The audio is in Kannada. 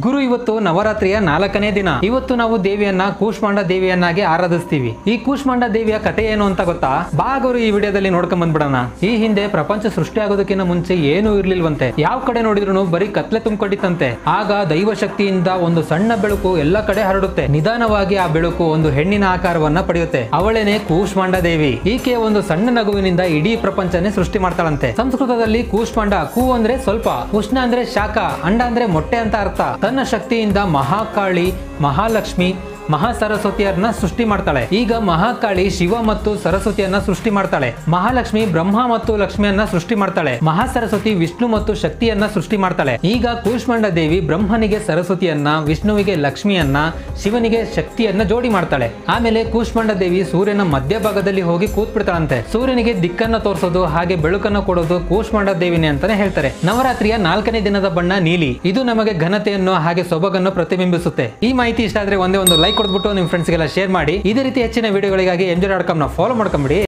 ಗುರು ಇವತ್ತು ನವರಾತ್ರಿಯ 4ನೇ ದಿನ. ಇವತ್ತು ನಾವು ದೇವಿಯನ್ನ ಕೂಷ್ಮಾಂಡ ದೇವಿಯನ್ನಾಗಿ ಆರಾಧಿಸ್ತೀವಿ. ಈ ಕೂಷ್ಮಾಂಡ ದೇವಿಯ ಕಥೆ ಏನು ಅಂತ ಗೊತ್ತಾ? ಬಾ ಗುರು ಈ ವಿಡಿಯೋದಲ್ಲಿ ನೋಡ್ಕೊಂಡ್ ಬಂದ್ಬಿಡೋಣ. ಈ ಹಿಂದೆ ಪ್ರಪಂಚ ಸೃಷ್ಟಿ ಆಗೋದಕ್ಕಿಂತ ಮುಂಚೆ ಏನೂ ಇರ್ಲಿಲ್ವಂತೆ. ಯಾವ ಕಡೆ ನೋಡಿದ್ರು ಬರೀ ಕತ್ಲೆ ತುಂಬಿಕೊಂಡಿತ್ತಂತೆ. ಆಗ ದೈವ ಶಕ್ತಿಯಿಂದ ಒಂದು ಸಣ್ಣ ಬೆಳಕು ಎಲ್ಲ ಕಡೆ ಹರಡುತ್ತೆ. ನಿಧಾನವಾಗಿ ಆ ಬೆಳಕು ಒಂದು ಹೆಣ್ಣಿನ ಆಕಾರವನ್ನ ಪಡೆಯುತ್ತೆ. ಅವಳೇನೆ ಕೂಷ್ಮಾಂಡ ದೇವಿ. ಈಕೆ ಒಂದು ಸಣ್ಣ ನಗುವಿನಿಂದ ಇಡೀ ಪ್ರಪಂಚನೇ ಸೃಷ್ಟಿ ಮಾಡ್ತಾಳಂತೆ. ಸಂಸ್ಕೃತದಲ್ಲಿ ಕೂಷ್ಮಾಂಡ, ಕೂ ಅಂದ್ರೆ ಸ್ವಲ್ಪ, ಉಷ್ಣ ಅಂದ್ರೆ ಶಾಖ, ಅಂಡ ಅಂದ್ರೆ ಮೊಟ್ಟೆ ಅಂತ ಅರ್ಥ. ತನ್ನ ಶಕ್ತಿಯಿಂದ ಮಹಾಕಾಳಿ, ಮಹಾಲಕ್ಷ್ಮಿ, ಮಹಾ ಸರಸ್ವತಿಯರನ್ನ ಸೃಷ್ಟಿ ಮಾಡ್ತಾಳೆ. ಈಗ ಮಹಾಕಾಳಿ ಶಿವ ಮತ್ತು ಸರಸ್ವತಿಯನ್ನ ಸೃಷ್ಟಿ ಮಾಡ್ತಾಳೆ. ಮಹಾಲಕ್ಷ್ಮಿ ಬ್ರಹ್ಮ ಮತ್ತು ಲಕ್ಷ್ಮಿಯನ್ನ ಸೃಷ್ಟಿ ಮಾಡ್ತಾಳೆ. ಮಹಾ ಸರಸ್ವತಿ ವಿಷ್ಣು ಮತ್ತು ಶಕ್ತಿಯನ್ನ ಸೃಷ್ಟಿ ಮಾಡ್ತಾಳೆ. ಈಗ ಕೂಷ್ಮಾಂಡ ದೇವಿ ಬ್ರಹ್ಮನಿಗೆ ಸರಸ್ವತಿಯನ್ನ, ವಿಷ್ಣುವಿಗೆ ಲಕ್ಷ್ಮಿಯನ್ನ, ಶಿವನಿಗೆ ಶಕ್ತಿಯನ್ನ ಜೋಡಿ ಮಾಡ್ತಾಳೆ. ಆಮೇಲೆ ಕೂಷ್ಮಾಂಡ ದೇವಿ ಸೂರ್ಯನ ಮಧ್ಯಭಾಗದಲ್ಲಿ ಹೋಗಿ ಕೂತ್ ಬಿಡ್ತಾಳಂತೆ. ಸೂರ್ಯನಿಗೆ ದಿಕ್ಕನ್ನ ತೋರಿಸೋದು ಹಾಗೆ ಬೆಳಕನ್ನ ಕೊಡೋದು ಕೂಷ್ಮಾಂಡ ದೇವಿನೇ ಅಂತಾನೆ ಹೇಳ್ತಾರೆ. ನವರಾತ್ರಿಯ 4ನೇ ದಿನದ ಬಣ್ಣ ನೀಲಿ. ಇದು ನಮಗೆ ಘನತೆಯನ್ನು ಹಾಗೆ ಸೊಬಗನ್ನು ಪ್ರತಿಬಿಂಬಿಸುತ್ತೆ. ಈ ಮಾಹಿತಿ ಇಷ್ಟ ಆದ್ರೆ ಒಂದೇ ಒಂದು ಲೈಕ್ ಕೊಡ್ಬಿಟ್ಟು ನಿಮ್ಮ ಫ್ರೆಂಡ್ಸ್ಗೆಲ್ಲ ಶೇರ್ ಮಾಡಿ. ಇದೇ ರೀತಿ ಹೆಚ್ಚಿನ ವಿಡಿಯೋಗಳಿಗಾಗಿ MJ.com ನ ಫಾಲೋ ಮಾಡ್ಕೊಂಬಿಡಿ.